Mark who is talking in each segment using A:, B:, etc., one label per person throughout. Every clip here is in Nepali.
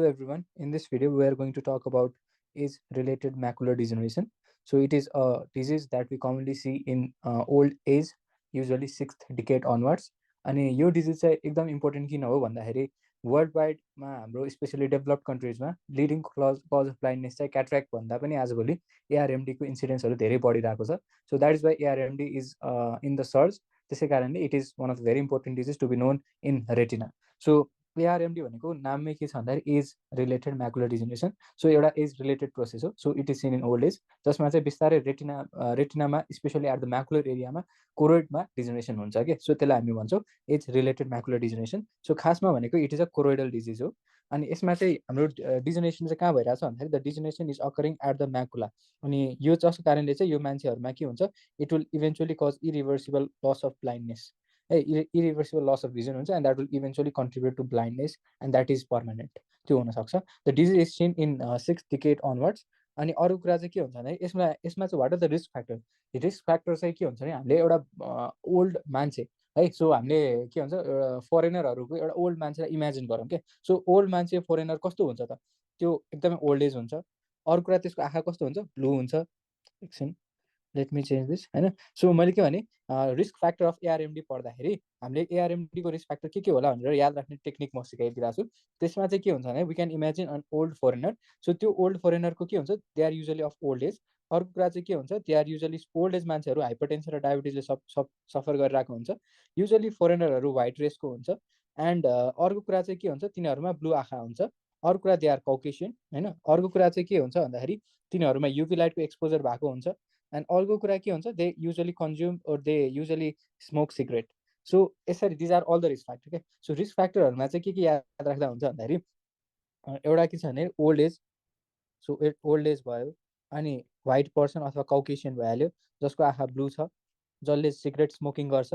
A: everyone. In this video, we are going to talk about age-related macular degeneration. So it is a disease that we commonly see in old age, usually sixth decade onwards. अनि यो डिजिज चाहिँ एकदम इम्पोर्टेन्ट किन हो भन्दाखेरि वर्ल्ड वाइडमा हाम्रो स्पेसली डेभलप्ड कन्ट्रिजमा लिडिङ कज अफ ब्लाइन्डनेस चाहिँ क्याट्र्याक्ट भन्दा पनि आजभोलि एआरएमडीको इन्सिडेन्ट्सहरू धेरै बढिरहेको छ. So that is why ARMD is in the search. त्यसै कारणले it is one of the very important disease to be known in retina. So ARMD भनेको नाममै के छ भन्दाखेरि age related macular degeneration. So एउटा एज रिलेटेड प्रोसेस हो. So it is seen in old age, जसमा चाहिँ बिस्तारै रेटिनामा स्पेसली एट द म्याकुलर एरियामा कोरोइडमा डिजेनेरेसन हुन्छ कि. सो त्यसलाई हामी भन्छौँ as related macular degeneration. So खासमा भनेको it is a choroidal disease हो. अनि यसमा चाहिँ हाम्रो डिजेनेरेसन चाहिँ कहाँ भइरहेछ भन्दाखेरि the degeneration is occurring at the macula. अनि यो जसको कारणले चाहिँ यो मान्छेहरूमा के हुन्छ, it will eventually cause irreversible loss of blindness. irreversible loss of vision हुन्छ, and that will eventually contribute to blindness, and that is permanent. त्यो हुन सक्छ. The disease is seen in 6th decade onwards. अनि अरू कुरा चाहिँ के हुन्छ भने यसमा चाहिँ what are the risk factor. Risk factor चाहिँ के हुन्छ भने हामीले एउटा ओल्ड मान्छे है, सो हामीले के भन्छ एउटा फरेनरहरूको एउटा ओल्ड मान्छेलाई इमेजिन गरौँ क्या. सो ओल्ड मान्छे फरेनर कस्तो हुन्छ त, त्यो एकदमै ओल्ड एज हुन्छ. अरू कुरा त्यसको आँखा कस्तो हुन्छ, ब्लू हुन्छ. एकछिन, लेट मी चेन्ज दिस होइन. सो मैले के भने रिस्क फ्याक्टर अफ एआरएमडी पढ्दाखेरि हामीले एआरएमडीको रिस्क फ्याक्टर के होला भनेर याद राख्ने टेक्निक म सिकाइदिरहेको छु. त्यसमा चाहिँ के हुन्छ भने we can imagine an old foreigner. So त्यो ओल्ड फरेनरको के हुन्छ, they are usually of old age. अर्को कुरा चाहिँ के हुन्छ, they are usually old age मान्छेहरू हाइपरटेन्सन र डायबिटिजले सफर गरिरहेको हुन्छ. युजली फरेनरहरू व्हाइट रेसको हुन्छ. एन्ड अर्को कुरा चाहिँ के हुन्छ, तिनीहरूमा ब्लू आँखा हुन्छ. अर्को कुरा दे आर कौकेसियन होइन. अर्को कुरा चाहिँ के हुन्छ भन्दाखेरि तिनीहरूमा युभी लाइटको एक्सपोजर भएको हुन्छ. एन्ड अर्को कुरा के हुन्छ, they usually consume or they usually smoke cigarette. So यसरी these are all the risk factor के. सो रिस्क फ्याक्टरहरूमा चाहिँ के याद राख्दा हुन्छ भन्दाखेरि एउटा के छ भने old age. So old age भयो, अनि व्हाइट पर्सन अथवा कौकेसियन भइहाल्यो, जसको आँखा ब्लू छ, जसले सिगरेट स्मोकिङ गर्छ,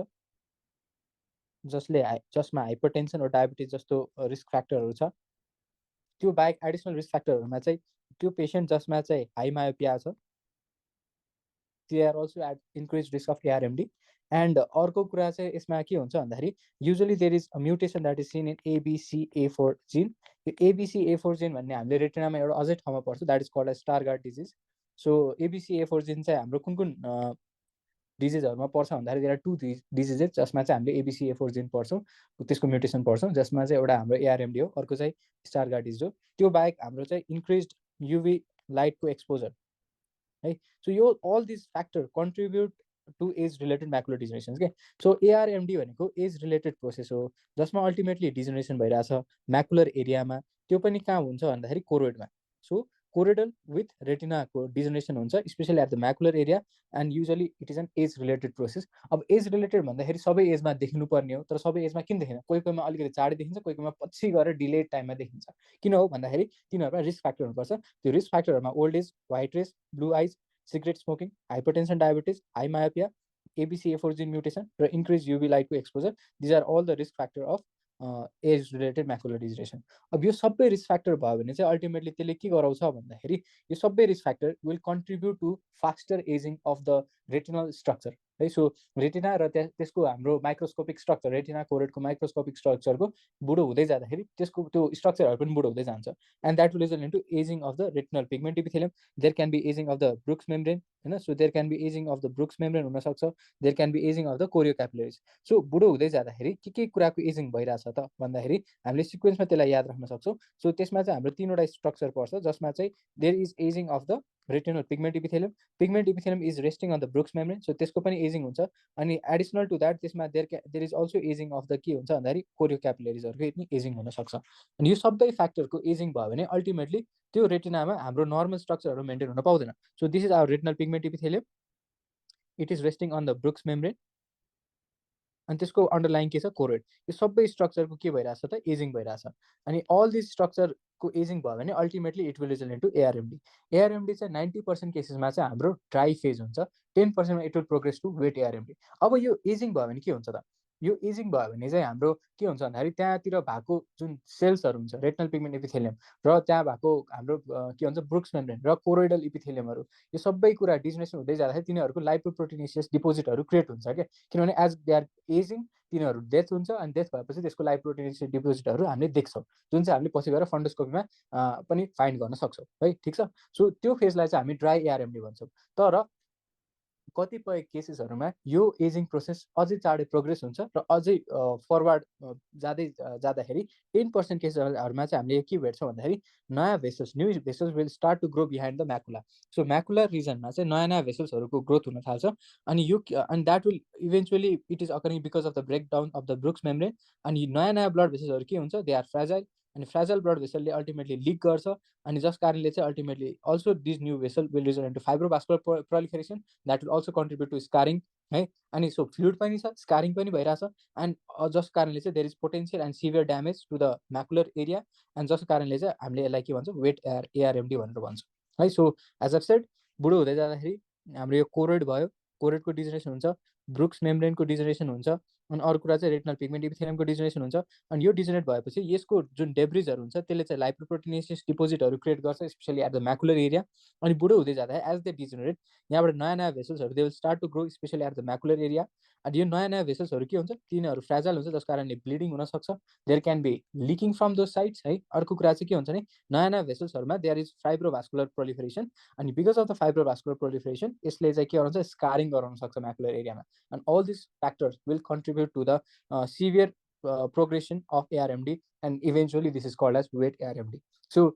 A: जसमा हाइपरटेन्सन र डायबिटिज जस्तो रिस्क फ्याक्टरहरू छ. त्यो बाहेक एडिसनल रिस्क फ्याक्टरहरूमा चाहिँ त्यो पेसेन्ट जसमा चाहिँ हाई मायोपिया छ, they are also at increased risk of ARMD. And अर्को कुरा चाहिँ यसमा के हुन्छ भन्दाखेरि usually there is a mutation that is seen in ABCA4 gene. यो ABCA4 gene भन्ने हामीले रेटिनामा एउटा अझै ठाउँमा पर्छ, that is called as Stargardt disease. So ABCA4 gene चाहिँ हाम्रो कुन डिजिजहरूमा पर्छ भन्दाखेरि there are two diseases जसमा चाहिँ हामीले ABCA4 gene पर्छौँ, त्यसको म्युटेसन पर्छौँ, जसमा चाहिँ एउटा हाम्रो ARMD हो, अर्को चाहिँ Stargardt disease हो. त्यो बाहेक हाम्रो चाहिँ इन्क्रिज्ड UV लाइटको एक्सपोजर है. सो यो all this factor contribute to age related macular degeneration के. सो एआरएमडी भनेको एज रिलेटेड प्रोसेस हो, जसमा अल्टिमेटली डिजेनेरेसन भइरहेछ म्याकुलर एरियामा. त्यो पनि कहाँ हुन्छ भन्दाखेरि कोरोइडमा. सो कोरोइडल विथ रेटिनाको डिजेनेरेसन हुन्छ, specially at the macular area, and usually it is an age related process. अब एज रिलेटेड भन्दाखेरि सबै एजमा देखिनुपर्ने हो, तर सबै एजमा किन देखिन्छ, कोही कोहीमा अलिकति चाँडै देखिन्छ, कोही कोहीमा पछि गएर डिलेड टाइममा देखिन्छ. किन हो भन्दाखेरि तिनीहरूमा रिस्क फ्याक्टर हुनुपर्छ. त्यो रिस्क फ्याक्टरमा old age, white race, blue eyes, cigarette smoking, hypertension, diabetes, high myopia, ABCA4 gene mutation, or increased UV light to exposure. These are all the risk factor of age-related macular degeneration. अब यो सबै रिस्क फ्याक्टर भयो भने चाहिँ अल्टिमेटली त्यसले के गराउँछ भन्दाखेरि यो सबै risk factor will contribute to faster ageing of the retinal structure है. सो रेटिना र त्यसको हाम्रो माइक्रोस्कोपिक स्ट्रक्चर, रेटिना कोरेटको माइक्रोस्कोपिक स्ट्रक्चरको बुढो हुँदै जाँदाखेरि त्यसको त्यो स्ट्रक्चरहरू पनि बुढो हुँदै जान्छ. And that will result into ageing of the retinal pigment epithelium. There can be ageing of the Bruch's membrane होइन. So there can be ageing of the Bruch's membrane हुनसक्छ. There can be ageing of the choriocapillaries. सो बुढो हुँदै जाँदाखेरि के कुराको एजिङ भइरहेछ त भन्दाखेरि हामीले सिक्वेन्समा त्यसलाई याद राख्न सक्छौँ. सो त्यसमा चाहिँ हाम्रो तीनवटा स्ट्रक्चर पर्छ, जसमा चाहिँ there is ageing of the retinal pigment epithelium. Pigment epithelium is resting on the Bruch's membrane. So त्यसको पनि एजिङ हुन्छ. अनि एडिसनल टु द्याट त्यसमा there is also ageing of the के हुन्छ भन्दाखेरि कोरियो क्यापिलरिजहरूको पनि एजिङ हुनसक्छ. अनि यो सबै फ्याक्टरको एजिङ भयो भने अल्टिमेटली त्यो रेटिनामा हाम्रो नर्मल स्ट्रक्चरहरू मेन्टेन हुन पाउँदैन. So this is our retinal pigment epithelium. It is resting on the Bruch's membrane. अनि त्यसको अन्डरलाइन के छ, कोरोइड. यो सबै स्ट्रक्चरको के भइरहेछ त, एजिङ भइरहेछ. अनि अल दिस स्ट्रक्चरको एजिङ भयो भने ultimately it will result into ARMD. ARMD चाहिँ 90% केसेसमा चाहिँ हाम्रो ड्राई फेज हुन्छ, 10%मा it will progress to wet ARMD. अब यो एजिङ भयो भने के हुन्छ त, यो एजिङ भयो भने चाहिँ हाम्रो के हुन्छ भन्दाखेरि त्यहाँतिर भएको जुन सेल्सहरू हुन्छ रेटिनल पिगमेन्ट इपिथेलियम र त्यहाँ भएको हाम्रो के भन्छ ब्रुक्स मेम्ब्रेन र कोरोइडल इपिथेलियमहरू, यो सबै कुरा डिजेनेरेसन हुँदै जाँदाखेरि तिनीहरूको लाइपोप्रोटिनेसियस डिपोजिटहरू क्रिएट हुन्छ क्या. किनभने एज दे आर एजिङ तिनीहरू डेथ हुन्छ अनि डेथ भएपछि त्यसको लाइपोप्रोटिनेसिस डिपोजिटहरू हामीले देख्छौँ जुन चाहिँ हामीले पछि गएर फन्डोस्कोपीमा पनि फाइन्ड गर्न सक्छौँ है ठिक छ सो त्यो फेजलाई चाहिँ हामी ड्राई एआरएमडी भन्छौँ तर कतिपय केसेसहरूमा यो एजिङ प्रोसेस अझै चाँडै प्रोग्रेस हुन्छ र अझै फरवर्ड जाँदाखेरि 10% केसेसहरूमा चाहिँ हामीले के भेट्छौँ भन्दाखेरि नयाँ vessels new vessels will start to grow behind the macula so macular रिजनमा चाहिँ नयाँ नयाँ भेसल्सहरूको ग्रोथ हुन थाल्छ अनि यो अनि that will eventually it is occurring because of the breakdown of the Bruch's membrane अनि नयाँ नयाँ ब्लड भेसल्सहरू के हुन्छ दे आर फ्रेजाइल अनि फ्रेजाइल ब्लड भेसलले अल्टिमेटली लिक गर्छ अनि जस कारणले चाहिँ ultimately also this new vessel will result into fibrovascular proliferation that will also contribute to scarring है अनि सो फ्लुइड पनि छ स्कारिङ पनि भइरहेछ एन्ड जस कारणले चाहिँ there is potential and severe damage to the macular area and जस कारणले चाहिँ हामीले यसलाई के भन्छौँ वेट एआरएमडी भनेर भन्छौँ है सो एज अफ सेड बुढो हुँदै जाँदाखेरि हाम्रो यो कोरोइड भयो कोरोइडको डिजेनेरेसन हुन्छ ब्रुक्स मेम्ब्रेनको डिजेनेरेसन हुन्छ अनि अर्को कुरा चाहिँ रेटिनल पिगमेन्ट इपिथेलियमको डिजेनेरेसन हुन्छ अनि यो डिजेनेरेट भएपछि यसको जुन डेब्रिजहरू हुन्छ त्यसले चाहिँ लाइपोप्रोटिनेसिस डिपोजिटहरू क्रिएट गर्छ specially at the macular area अनि बुढो हुँदै जाँदा एज दे डिजेनेरेट यहाँबाट नयाँ नयाँ भेसल्सहरू they will start to grow specially at the macular area अनि यो नयाँ नयाँ भेसल्सहरू के हुन्छ तिनीहरू फ्रेजाइल हुन्छ जस कारणले ब्लिडिङ हुनसक्छ there can be leaking from those sides है अर्को कुरा चाहिँ के हुन्छ भने नयाँ नयाँ भेसल्सहरूमा देयर इज फाइब्रोभास्कुलर प्रोलिफरेसन अनि because of the fibrovascular proliferation यसले चाहिँ के गराउँछ स्कारिङ गराउन सक्छ म्याकुलर एरियामा and all these factors will contribute to the severe progression of ARMD and eventually this is called as wet ARMD. So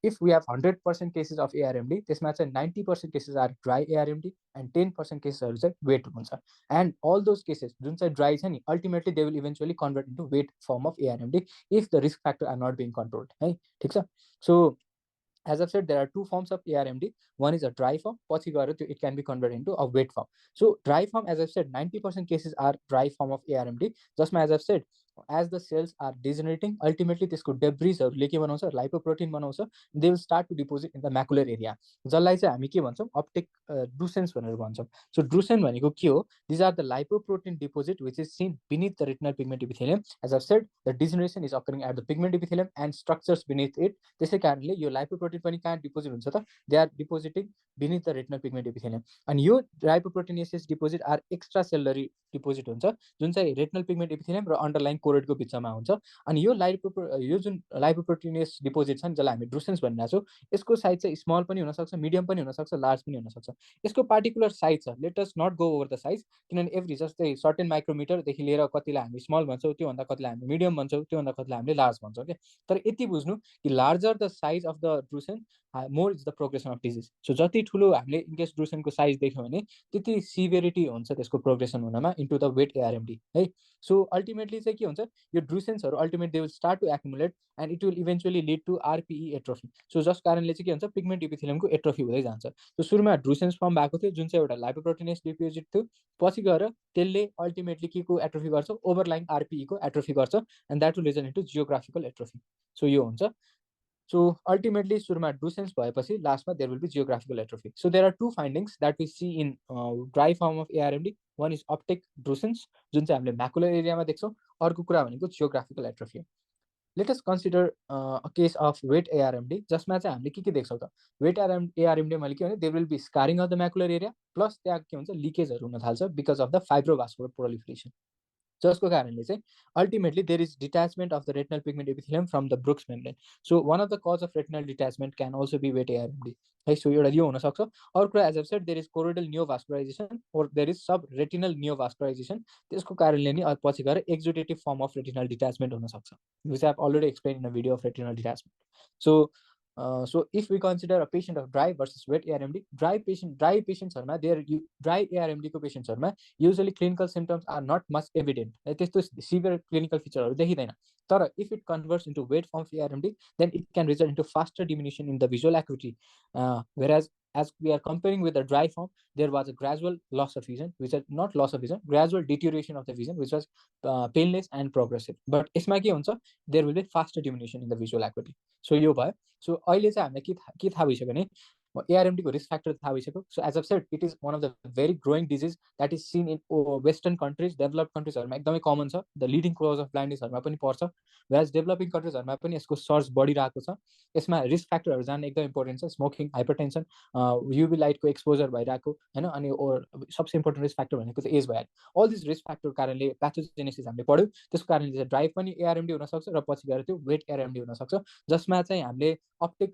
A: if we have 100% cases of ARMD, त्यसमा चाहिँ 90% cases are dry ARMD and 10% cases are wet हुन्छ and all those cases जुन चाहिँ dry छ नि ultimately they will eventually convert into wet form of ARMD if the risk factor are not being controlled है ठीक छ so as I've said, there are two forms of ARMD. One is a dry form. It can be converted into a wet form. So dry form, as I've said, 90% cases are dry form of ARMD. Just as I've said, as the cells are degenerating, ultimately this could debris or lipoprotein they will start to deposit in the macular area. जसलाई चाहिँ हामी के भन्छौँ optic drusen भनेर भन्छौँ. So drusen भनेको के हो? These are the lipoprotein deposit which is seen beneath the retinal pigment epithelium. As I've said, the degeneration is occurring at the pigment epithelium and structures beneath it. त्यसै कारणले यो lipoprotein पनि कहाँ डिपोजिट हुन्छ त they are depositing beneath the retinal pigment epithelium अनि यो lipoproteinaceous deposit are extracellular deposit हुन्छ जुन चाहिँ रेटिनल पिगमेन्ट एपिथेलियम र अन्डरलाइन कोरोइडको बिचमा हुन्छ अनि यो जुन लाइपोप्रोटिनेस डिपोजिट छ नि जसलाई हामी ड्रुसेन्स भनिरहेको छौँ यसको साइज चाहिँ स्मल पनि हुनसक्छ मिडियम पनि हुनसक्छ लार्ज पनि हुनसक्छ यसको पार्टिकुलर साइज छ let us not go over the size किनभने एभ्री जस्तै सर्टेन माइक्रोमिटरदेखि लिएर कतिलाई हामी स्मल भन्छौँ त्योभन्दा कतिलाई हामी मिडियम भन्छौँ त्योभन्दा कतिलाई हामीले लार्ज भन्छौँ क्या तर यति बुझ्नु कि larger the size of the drusen more is the progression of disease so जति ठुलो हामीले इनकेस ड्रुसेनको साइज देख्यौँ भने त्यति सिभिरिटी हुन्छ त्यसको प्रोग्रेसन हुनमा इन्टु द वेट एआरएमडी है सो अल्टिमेटली चाहिँ के हुन्छ यो ड्रुसेन्सहरू ultimate they will start to accumulate and it will eventually lead to RPE atrophy so जस कारणले चाहिँ के हुन्छ पिगमेन्ट इपिथेलियमको एट्रोफी हुँदै जान्छ सो सुरुमा ड्रुसेन्स फर्म भएको थियो जुन चाहिँ एउटा लाइपोप्रोटिनेस डिपोजिट थियो पछि गएर त्यसले अल्टिमेटली के को एट्रोफी गर्छ ओभरलाइन आरपिईको एट्रोफी गर्छ and that will result into geographical atrophy so यो हुन्छ So ultimately, सुरुमा ड्रुसेन्स भएपछि लास्टमा there will be geographical atrophy. So there are two findings that we see in dry form of ARMD. One is optic drusense, जुन चाहिँ हामीले म्याकुलर एरियामा देख्छौँ अर्को कुरा भनेको geographical atrophy. Let us consider a case of wet ARMD जसमा चाहिँ हामीले के देख्छौँ त wet ARMD मैले के भने there will be scarring of the macular area plus त्यहाँ के हुन्छ लिकेजहरू हुन थाल्छ because of the fibrovascular proliferation. जसको कारणले चाहिँ ultimately there is detachment of the retinal pigment epithelium from the Bruch's membrane so one of the cause of retinal detachment can also be wet ARMD है सो एउटा यो हुनसक्छ अर्को कुरा as of said there is choroidal neovascularization or there is sub retinal neovascularization त्यसको कारणले नि पछि गएर exudative form of retinal detachment हुनसक्छ which I have already explain in a video of retinal detachment so if we consider a patient of dry versus wet ARMD, dry patients dry ARMD को patients usually clinical symptoms are not much evident. त्यस्तो severe clinical feature देखिदैन तर if it converts into wet form of ARMD then it can result into faster diminution in the visual acuity whereas as we are comparing with the dry form there was a gradual loss of vision which is not loss of vision gradual deterioration of the vision which was painless and progressive but यसमा के हुन्छ there will be faster diminution in the visual acuity so यो भयो सो अहिले चाहिँ हामीलाई के थाहा भइसक्यो भने ARMD को risk factor थाहा भइसक्यो. So as I've said, it is one of the very growing disease that is seen in Western countries, developed countries हरुमा एकदमै कमन छ. The leading cause of blindness हरुमा पनि पर्छ. Whereas developing countries हरुमा पनि यसको सर्च बढिरहेको छ. यसमा रिस्क फ्याक्टरहरु जान्न एकदमै इम्पोर्टेन्ट छ. स्मोकिङ, हाइपरटेन्सन, UV लाइटको एक्सपोजर भइरहेको हैन, अनि सबसे इम्पोर्टेन्ट रिस्क फ्याक्टर भनेको चाहिँ एज भइहाल्यो. अल दिस रिस्क फ्याक्टर कारणले प्याथोजेनेसिस हामीले पढ्यौ. त्यसको कारणले चाहिँ ड्राई पनि ARMD हुन सक्छ र पछि गएर त्यो वेट ARMD हुन सक्छ, जसमा चाहिँ हामीले अप्टिक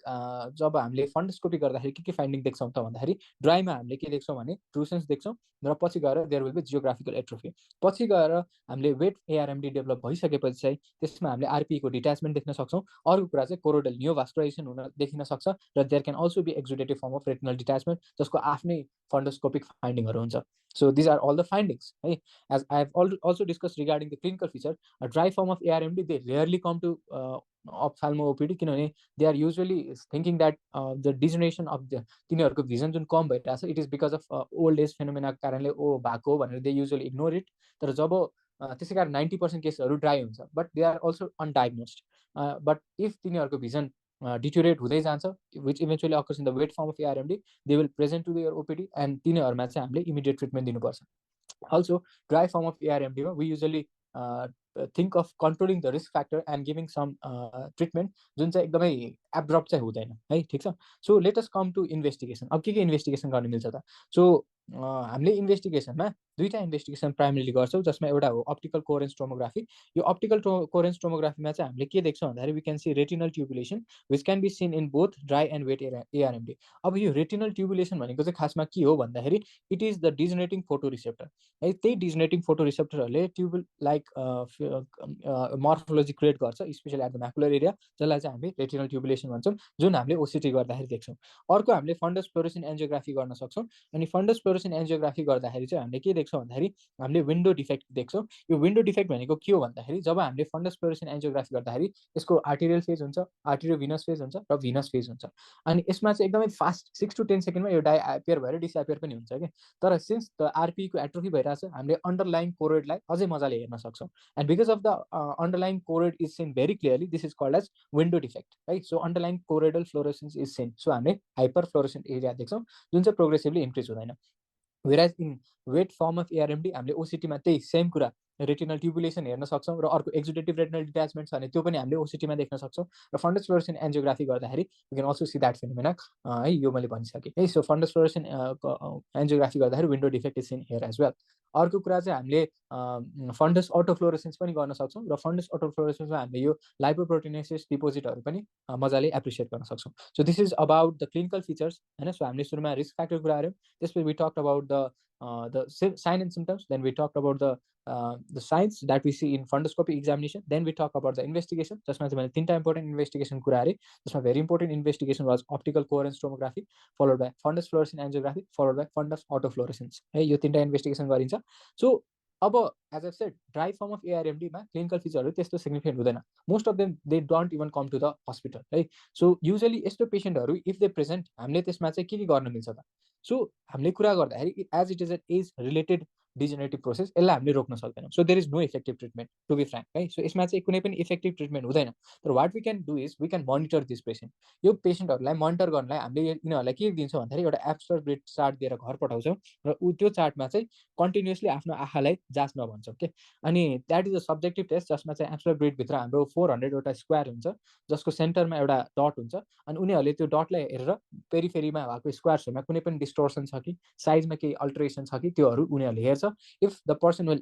A: जब हामीले फन्डोस्कोपी गर्दाखेरि के फाइन्डिङ देख्छौँ त भन्दाखेरि ड्राईमा हामीले के देख्छौँ भने ट्रुसेन्स देख्छौँ र पछि गएर there will be geographical atrophy. पछि गएर हामीले वेट ARMD डेभलप भइसकेपछि चाहिँ त्यसमा हामीले RPE को डिट्याचमेन्ट देख्न सक्छौँ. अर्को कुरा चाहिँ कोरोइडल नियोभास्कुलाइजेसन हुन देखिन सक्छ र there can also be exudative form of retinal detachment, जसको आफ्नै फन्डोस्कोपिक फाइन्डिङहरू हुन्छ. So these are all the findings. Hey, as I have also discussed regarding the clinical feature, a dry form of ARMD, they rarely come to ophthalmo OPD, किनभने they are usually thinking that the degeneration of the तिनीहरुको vision जुन कम भइरहेछ, it is because of old age phenomena कारणले भएको भनेर they usually ignore it. तर जब त्यसै कारण 90% केसहरु ड्राई हुन्छ, but they are also undiagnosed. But if तिनीहरुको vision deteriorate हुँदै जान्छ, which eventually occurs in the wet form of ARMD, they will present to your OPD and तिनीहरुमा चाहिँ हामीले immediate treatment दिनुपर्छ. Also, dry form of ARMD, we usually think of controlling the risk factor and giving some treatment जुन चाहिँ एकदमै एब्रप्ट चाहिँ हुँदैन है. ठीक छ. So let us come to investigation. अब के इन्भेस्टिगेसन गर्न मिल्छ त? सो हामीले इन्भेस्टिगेसनमा दुईटा इन्भेस्टिगेसन प्राइमरीली गर्छौँ, जसमा एउटा हो अप्टिकल कोहेरेन्स टोमोग्राफी. यो अप्टिकल कोहेरेन्स टोमोग्राफीमा चाहिँ हामीले के देख्छौँ भन्दाखेरि we can see retinal tubulation which can be seen in both dry and wet ARMD. अब यो रेटिनल ट्युबुलेसन भनेको चाहिँ खासमा के हो भन्दाखेरि it is the degenerating photoreceptor है. त्यही डिजेनेरेटिङ फोटो रिसेप्टरहरूले ट्युबुल लाइक मर्फोलोजी क्रिएट गर्छ, specially at the macular area, जसलाई चाहिँ हामी रेटिनल ट्युबुलेसन भन्छौँ, जुन हामीले ओसिटी गर्दाखेरि देख्छौँ. अर्को हामीले फन्डस फ्लोरेसेन्ट एन्जियोग्राफी गर्न सक्छौँ. अनि फन्डस फ्लोरेसेन्ट एन्जियोग्राफी गर्दाखेरि चाहिँ हामीले के देख्छौँ भन्दाखेरि हामीले विन्डो डिफेक्ट देख्छौँ. यो विन्डो डिफेक्ट भनेको के हो भन्दाखेरि जब हामीले फन्डस फ्लोरेसेन्ट एन्जियोग्राफी गर्दाखेरि यसको आर्टेरियल फेज हुन्छ, आर्टेरियो भिनस फेज हुन्छ र भिनस फेज हुन्छ. अनि यसमा चाहिँ एकदमै फास्ट 6 to 10 सेकेन्डमा यो डाइएपियर भएर डिसएपियर पनि हुन्छ के. तर सिन्स द RPE को एट्रोफी भइरहेछ, हामीले अन्डरलाइन कोरोइडलाई अझै मजाले हेर्न सक्छौँ. And because of the underlying choroid is seen very clearly, this is called as window defect, right? So underlying choroidal fluorescence is seen. So हामीले hyperfluorescent area देख्छौँ जुन चाहिँ प्रोग्रेसिभली इन्क्रिज हुँदैन. whereas in wet form of ARMD हामीले OCT मा त्यही सेम कुरा रेटिनल ट्युबुलेसन हेर्न सक्छौँ र अर्को एक्जुडेटिभ रेटिनल डिट्याचमेन्ट छ भने त्यो पनि हामीले ओसिटीमा देख्न सक्छौँ. र फन्डस फ्लोरेसेन्ट एन्जियोग्राफी गर्दाखेरि we can also see that phenomena है. यो मैले भनिसकेँ है. सो फन्डस फ्लोरेसेन्ट एन्जियोग्राफी गर्दाखेरि window defect is seen here as well. अर्को कुरा चाहिँ हामीले फन्डस अटोफ्लोरेसेन्स पनि गर्न सक्छौँ र फन्डस अटोफ्लोरेसेन्समा हामीले यो लाइपोप्रोटिनेसिस डिपोजिटहरू पनि मजाले एप्रिसिएट गर्न सक्छौँ. So this is about the clinical features हैन. सो हामीले सुरुमा रिस्क फ्याक्टर कुरा गऱ्यौँ, त्यसपछि we talked about the sign and symptoms, then we talked about the signs that we see in fundoscopy examination, then we talk about the investigation. जसमा चाहिँ मैले तीनटा इम्पोर्टेन्ट इन्भेस्टिगेसन कुरा गरे, जसमा very important investigation was optical coherence tomography followed by fundus fluorescent angiography followed by fundus autofluorescence है. यो तीनटा इन्भेस्टिगेसन गरिन्छ. सो अब as I said dry form of ARMD मा क्लिनिकल फिचरहरू त्यस्तो सिग्निफिकेन्ट हुँदैन. Most of them they don't even come to the hospital है. सो युजुअली यस्तो पेसेन्टहरू इफ दे प्रेजेन्ट, हामीले त्यसमा चाहिँ के गर्न मिल्छ त? सो हामीले कुरा गर्दाखेरि as it is an age related degenerative process, यसलाई हामीले रोक्न सक्दैनौँ. So there is no effective treatment to be frank है. सो यसमा चाहिँ कुनै पनि इफेक्टिभ ट्रिटमेन्ट हुँदैन. तर what we can do is we can monitor this patient. यो पेसेन्टहरूलाई मोनिटर गर्नलाई हामीले यिनीहरूलाई के दिन्छौँ भन्दाखेरि एउटा एब्स्ट्र्याक्ट ग्रिड चार्ट दिएर घर पठाउँछौँ र त्यो चार्टमा चाहिँ कन्टिन्युसली आफ्नो आँखालाई जाँच्न भन्छौँ के. अनि that is a subjective test, जसमा चाहिँ एब्स्ट्र्याक्ट ग्रिडभित्र हाम्रो 400 वटा स्क्वायर हुन्छ, जसको सेन्टरमा एउटा डट हुन्छ. अनि उनीहरूले त्यो डटलाई हेरेर पेरिफेरीमा भएको स्क्वायर्सहरूमा कुनै पनि डिस्टोर्सन छ कि, साइजमा केही अल्टरेसन छ कि, त्योहरू उनीहरूले हेर्छ. If the person will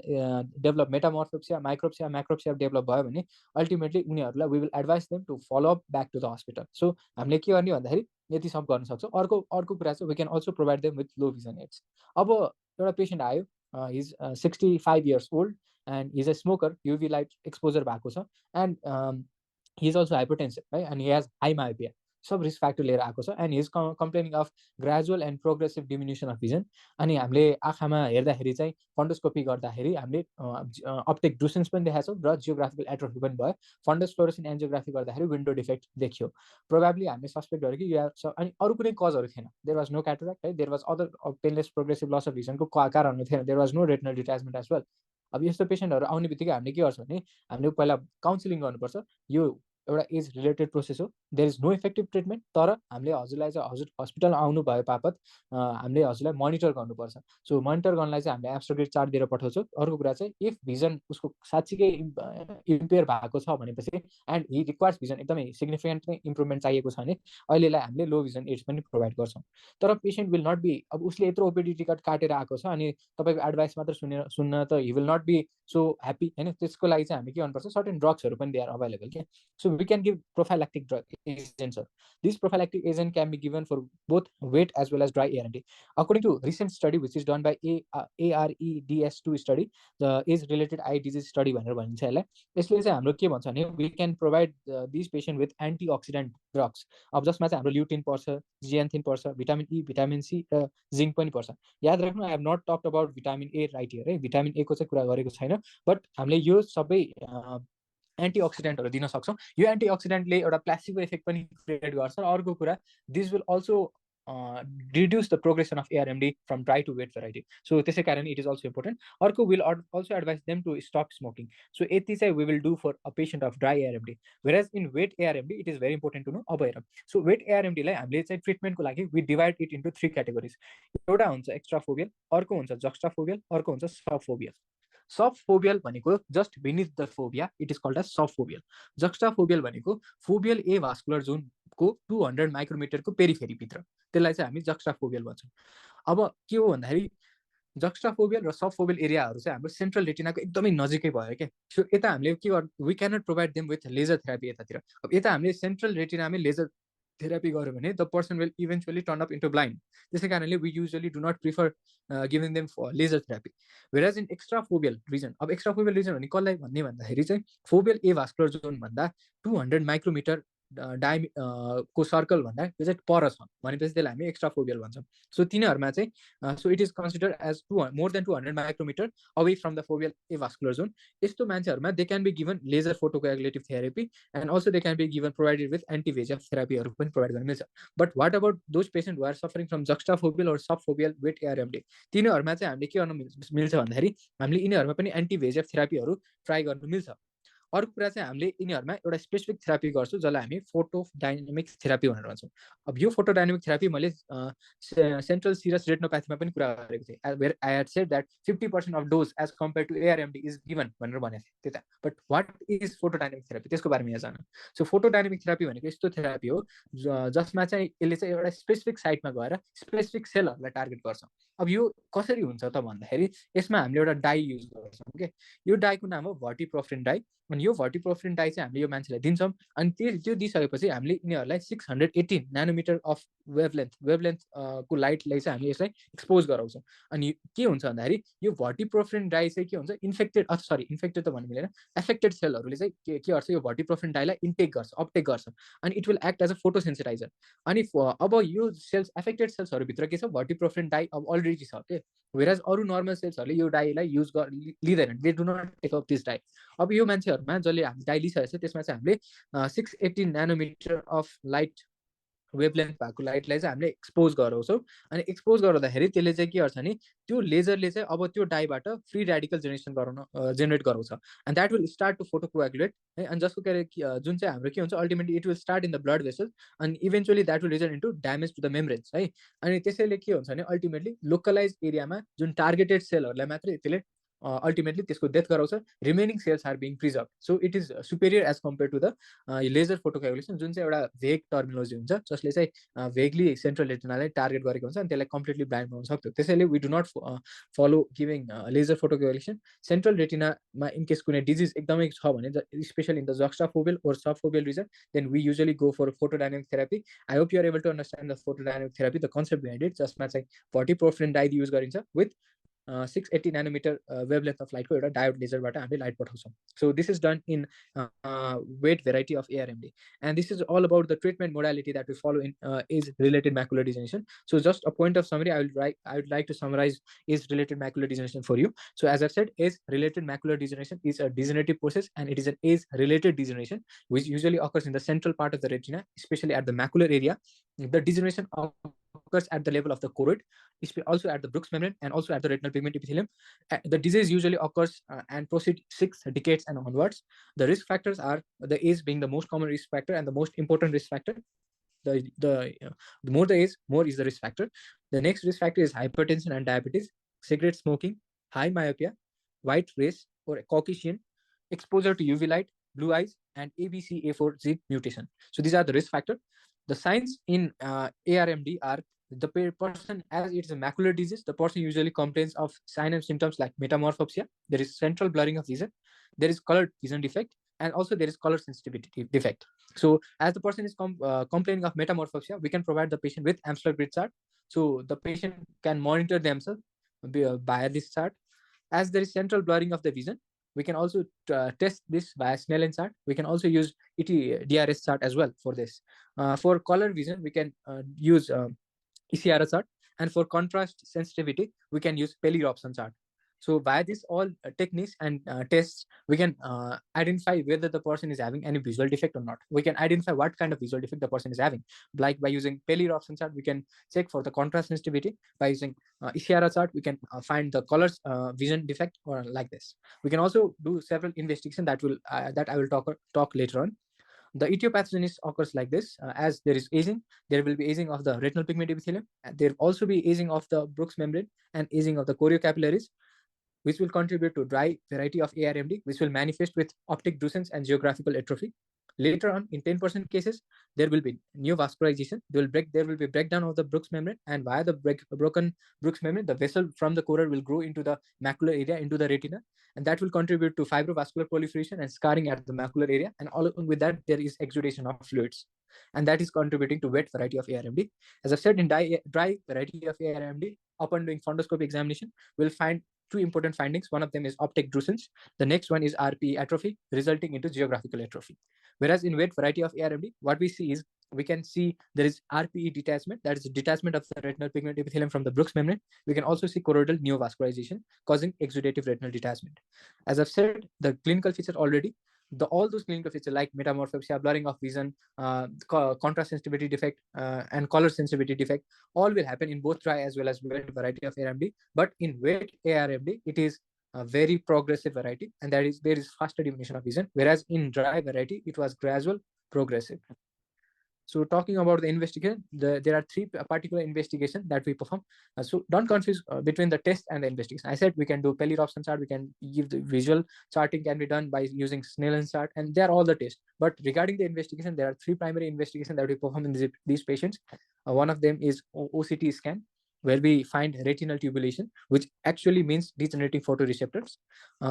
A: develop metamorphopsia, micropsia, macropsia develop भयो भने अल्टिमेटली उनीहरूलाई we will advise them to follow up back to the hospital. So हामीले के गर्ने भन्दाखेरि यति सब गर्न सक्छौँ. अर्को कुरा चाहिँ we can also provide them with low vision aids. अब एउटा पेसेन्ट आयो, हिज 65 years old and he's a smoker, UV light exposure भएको छ, and he is also hypertensive, right? And he has high myopia. सब रिस्क फ्याक्टर लिएर आएको छ. And his complaining of gradual and progressive diminution of vision. अनि हामीले आँखामा हेर्दाखेरि चाहिँ फन्डोस्कोपी गर्दाखेरि हामीले अप्टिक ड्रुसेन्स पनि देखाएको छौँ र जियोग्राफिकल एट्रोफी पनि भयो. फन्डस फ्लोरेसेन्ट एन्जियोग्राफी गर्दाखेरि विन्डो डिफेक्ट देखियो. प्रोबेबली हामीले सस्पेक्ट गर्यो कि यो. अनि अरू कुनै कजहरू थिएन. देयर वाज नो क्याटरेक्ट है. There was other painless progressive loss of भिजनको कारणहरू थिएन. There was no retinal detachment as well. अब यस्तो पेसेन्टहरू आउने बित्तिकै हामीले के गर्छौँ भने हामीले पहिला काउन्सिलिङ गर्नुपर्छ. यो एउटा एज रिलेटेड प्रोसेस हो, there is no effective treatment. तर हामीले हजुरलाई चाहिँ हजुर हस्पिटल आउनु भए बापत हामीले हजुरलाई मोनिटर गर्नुपर्छ। सो मोनिटर गर्नलाई चाहिँ हामीले एब्स्ट्राक्ट चार्ट दिएर पठाउँछौँ। अर्को कुरा चाहिँ इफ भिजन उसको साँच्चीकै इम्पेयर भएको छ भनेपछि एन्ड हि रिक्वायर्स भिजन एकदमै सिग्निफिकेन्ट नै इम्प्रुभमेन्ट चाहिएको छ भने अहिलेलाई हामीले लो भिजन एड्स पनि प्रोभाइड गर्छौँ। तर पेसेन्ट विल नट बी, अब उसले यत्रो ओपिडी टिकट काटेर आएको छ अनि तपाईँको एडभाइस मात्र सुन्न त he will not be so happy होइन। त्यसको लागि चाहिँ हामीले के गर्नुपर्छ, सर्टेन ड्रग्सहरू पनि दे आर अभाइलेबल क्या। So we can give prophylactic drug एजेन्ट्सहरू। This prophylactic agent can be given for both wet as well as dry ARMD. According to recent study which is done by AREDS2 study, the age-related eye disease study भनेर भनिन्छ यसलाई। यसले चाहिँ हाम्रो के भन्छ भने we can provide these patient with antioxidant drugs। अब जसमा चाहिँ हाम्रो ल्युटिन पर्छ, जियान्थिन पर्छ, भिटामिन ई, भिटामिन सी र जिङ्क पनि पर्छ। याद राख्नु, I have not talked about vitamin A right here है, भिटामिन ए को चाहिँ कुरा गरेको छैन, बट हामीले यो सबै एन्टिअक्सिडेन्टहरू दिन सक्छौँ। यो एन्टिअक्सिडेन्टले एउटा प्लासिबो इफेक्ट पनि क्रिएट गर्छ। अर्को कुरा, this will also reduce the progression of ARMD from dry to wet variety. So त्यसै कारण it is also important. अर्को will also advise them to stop smoking. So यति चाहिँ we will do for a patient of dry ARMD. Whereas in wet ARMD it is very important to know. अब हेर, so wet ARMD लाई हामीले चाहिँ ट्रिटमेन्टको लागि we divide it into 3 categories. एउटा हुन्छ एक्स्ट्राफोबियल, अर्को हुन्छ जक्स्टाफोबियल, अर्को हुन्छ सबफोबियल। सबफोबियल भनेको just beneath the fovea, it is called as subfoveal. Juxtafoveal भनेको फोबियल ए भास्कुलर जोनको 200 माइक्रोमिटरको पेरिफेरीभित्र, त्यसलाई चाहिँ हामी जक्स्टाफोबियल भन्छौँ। अब के हो भन्दाखेरि जक्स्टाफोबियल र सबफोबियल एरियाहरू चाहिँ हाम्रो सेन्ट्रल रेटिनाको एकदमै नजिकै भयो क्या। सो यता हामीले के गर्नु, we cannot provide them with laser therapy यतातिर। अब यता हामीले सेन्ट्रल रेटिनामै लेजर थेरापी गऱ्यो भने the person will eventually turn up into blind. त्यसै कारणले we usually do not prefer giving them laser therapy. Whereas in extrafoveal region, अब एक्स्ट्राफोबियल रिजन भने कसलाई भन्ने भन्दाखेरि चाहिँ फोबियल ए भास्कुलर जोन भन्दा 200 माइक्रोमिटर को सर्कल भन्दा त्यो चाहिँ पर छ भनेपछि त्यसलाई हामी एक्स्ट्राफोबियल भन्छौँ। सो तिनीहरूमा चाहिँ so it is consider as more than 200 micrometre away from the foveal avascular zone. यस्तो मान्छेहरूमा they can be given laser photocoagulative therapy and also they can be given provided with anti VEGF थेरापीहरू पनि प्रोभाइड गर्न मिल्छ। But what about those patient who are suffering from juxtafoveal और सबफोबियल वेट एआरएमडी, तिनीहरूमा चाहिँ हामीले के गर्नु मिल्छ भन्दाखेरि हामीले यिनीहरूमा पनि एन्टिभेजिएफ थेरापीहरू ट्राई गर्नु मिल्छ। अर्को कुरा चाहिँ हामीले यिनीहरूमा एउटा स्पेसिफिक थेरापी गर्छौँ जसलाई हामी फोटोडाइनामिक थेरापी भनेर भन्छौँ। अब यो फोटोडाइनामिक थेरापी मैले सेन्ट्रल सिरस रेटिनोप्याथीमा पनि कुरा गरेको थिएँ, where I had said that 50% of dose as compare to ARMD is given भनेर भनेको थिएँ त्यता। But what is photodynamic therapy, त्यसको बारेमा यहाँ जानु। सो फोटोडाइनामिक थेरापी भनेको यस्तो थेरापी हो जसमा चाहिँ यसले चाहिँ एउटा स्पेसिफिक साइटमा गएर स्पेसिफिक सेलहरूलाई टार्गेट गर्छ। अब यो कसरी हुन्छ त भन्दाखेरि यसमा हामीले एउटा डाई युज गर्छौँ के। यो डाईको नाम हो भर्टिप्रोफ्रिन डाई। अनि यो भर्टिप्रोफ्रिन डाई चाहिँ हामीले यो मान्छेलाई दिन्छौँ। अनि त्यो दिइसकेपछि हामीले यिनीहरूलाई 618 नानोमिटर अफ वेभलेन्थ को लाइटलाई चाहिँ हामीले यसलाई एक्सपोज गराउँछौँ। अनि के हुन्छ भन्दाखेरि यो भर्टिप्रोफ्रिन डाई चाहिँ के हुन्छ, इन्फेक्टेड त भन्नु मिलेन, एफेक्टेड सेलहरूले चाहिँ के गर्छ, यो भर्टिप्रोफ्रिन डाईलाई इन्टेक गर्छ, अपटेक गर्छ अनि it will act as a photosensitizer. अनि अब यो सेल्स एफेक्टेड सेल्सहरूभित्र के छ, भर्टिप्रोफ्रिन डाई अब अलरेडी छ के। वेराज अरू नर्मल सेल्सहरूले यो डाईलाई युज लिँदैनन्, they do not take up this dye. अब यो मान्छेहरूमा जसले हामी डाई लिइसकेको छ त्यसमा चाहिँ हामीले 618 नानोमिटर अफ लाइट वेभलेन्थ भएको लाइटलाई चाहिँ हामीले एक्सपोज गराउँछौँ। अनि एक्सपोज गराउँदाखेरि त्यसले चाहिँ के गर्छ भने त्यो लेजरले चाहिँ अब त्यो डाईबाट फ्री रेडिकल जेनेरेट गराउँछ and that will start to photocoagulate है। अनि जसको जुन चाहिँ हाम्रो के हुन्छ, ultimately it will start in the blood vessels अनि eventually that will result into damage to the membranes है। अनि त्यसैले के हुन्छ भने अल्टिमेटली लोकलाइज एरियामा जुन टार्गेटेड सेलहरूलाई मात्रै त्यसले अल्टिमेटली त्यसको डेथ गराउँछ, remaining cells are being preserve. So it is superior as compare to the laser photocoagulation जुन चाहिँ एउटा भेग टर्मिनोलोजी हुन्छ जसले चाहिँ भेगली सेन्ट्रल रेटिनालाई टार्गेट गरेको हुन्छ अनि त्यसलाई कम्प्लिटली ब्लाइन्ड बनाउन सक्थ्यो। त्यसैले we do not follow giving laser photocoagulation. Central रेटिनामा इनकेस कुनै डिजिज एकदमै छ भने स्पेशली इन द जक्स्टाफोबियल और subfoveal region then we usually go for photodynamic therapy. I hope you are able to understand the photodynamic therapy, the concept behind it, जसमा चाहिँ भर्टिप्रोफ्रिन डाई युज गरिन्छ विथ 680 नानोमिटर वेभलेन्थ अफ लाइटको एउटा डायोड लेजरबाट हामीले लाइट पठाउँछौँ। So this is done in weight variety of ARMD and this is all about the treatment modality that we follow in age related macular degeneration. So just a point of summary, I would like to summarize age related macular degeneration for you. So as I've said, age related macular degeneration is a degenerative process and it is an age related degeneration which usually occurs in the central part of the retina, especially at the macular area. The degeneration occurs at the level of the choroid, also at the Brooks membrane, and also at the retinal pigment epithelium. The disease usually occurs and proceeds 6 decades and onwards. The risk factors are the age being the most common risk factor and the most important risk factor. The more the age, more is the risk factor. The next risk factor is hypertension and diabetes, cigarette smoking, high myopia, white race or Caucasian, exposure to UV light, blue eyes, and ABCA4 gene mutation. So these are the risk factor. The signs in ARMD are the person, as it's a macular disease, the person usually complains of signs and symptoms like metamorphopsia. There is central blurring of vision. There is colored vision defect, and also there is color sensitivity defect. So as the person is complaining of metamorphopsia, we can provide the patient with Amsler grid chart. So the patient can monitor themselves by this chart. As there is central blurring of the vision, we can also test this by Snellen chart. We can also use DRS chart as well for this. For color vision, we can use ECRS chart, and for contrast sensitivity, we can use Pelly-Robson chart. So by this all techniques and tests, we can identify whether the person is having any visual defect or not. We can identify what kind of visual defect the person is having. Like by using Pelly-Robson chart, we can check for the contrast sensitivity. By using ECRS chart, we can find the colors vision defect or like this. We can also do several investigations that I will talk later on. The etiopathogenesis occurs like this. As there is aging, there will be aging of the retinal pigment epithelium. There will also be aging of the Brooks membrane and aging of the choriocapillaries, which will contribute to dry variety of ARMD, which will manifest with optic drusen and geographical atrophy. Later on, in 10% cases, there will be neovascularization. There will be breakdown of the Brooks membrane, and via the broken Brooks membrane, the vessel from the choroid will grow into the macular area, into the retina, and that will contribute to fibrovascular proliferation and scarring at the macular area. And along with that, there is exudation of fluids, and that is contributing to wet variety of ARMD. As I've said, in dry variety of ARMD, upon doing fundoscopy examination, we'll find two important findings. One of them is optic drusen. The next one is RPE atrophy, resulting into geographical atrophy. Whereas in wet variety of ARMD, what we see is we can see there is RPE detachment, that is detachment of the retinal pigment epithelium from the Brooks membrane. We can also see choroidal neovascularization causing exudative retinal detachment. As I've said, the clinical feature already, all those clinical features like metamorphopsia, blurring of vision, contrast sensitivity defect, and color sensitivity defect, all will happen in both dry as well as wet variety of ARMD. But in wet ARMD, it is a very progressive variety, and there is faster diminution of vision, whereas in dry variety, it was gradual progressive. So talking about the investigation, there are three particular investigations that we perform. So don't confuse between the test and the investigation. I said we can do Pelly-Robson chart, we can give the visual charting can be done by using Snellen chart, and they are all the tests. But regarding the investigation, there are three primary investigations that we perform in these patients. One of them is OCT scan, where we find retinal tubulation, which actually means degenerating photoreceptors.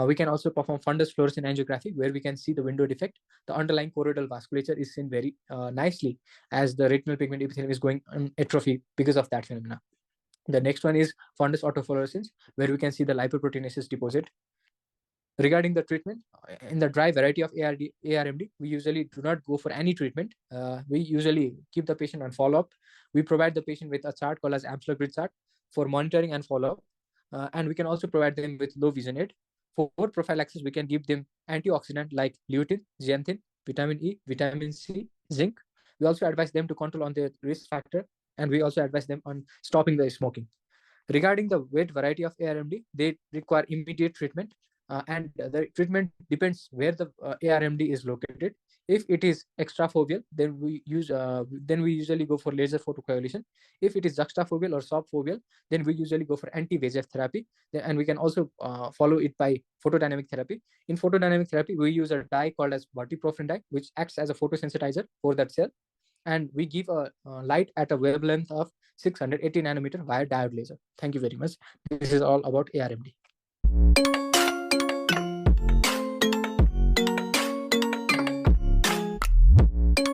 A: We can also perform fundus fluorescent angiography, where we can see the window defect. The underlying choroidal vasculature is seen very nicely as the retinal pigment epithelium is going on atrophy because of that phenomena. The next one is fundus autofluorescence, where we can see the lipoproteinaceous deposit. Regarding the treatment, in the dry variety of ARMD, we usually do not go for any treatment. We usually keep the patient on follow-up. We provide the patient with a chart called as Amsler grid chart for monitoring and follow-up. And we can also provide them with low vision aid. For prophylaxis, we can give them antioxidant like lutein, zeaxanthin, vitamin E, vitamin C, zinc. We also advise them to control on their risk factor, and we also advise them on stopping the smoking. Regarding the wet variety of ARMD, they require immediate treatment, and the treatment depends where the ARMD is located. If it is extrafoveal, then we usually go for laser photocoagulation. If it is juxtafoveal or subfoveal, then we usually go for anti-VEGF therapy, and we can also follow it by photodynamic therapy. In photodynamic therapy, we use a dye called as vertiprofin dye, which acts as a photosensitizer for that cell, and we give a light at a wavelength of 680 nanometer via diode laser. Thank you very much. This is all about ARMD.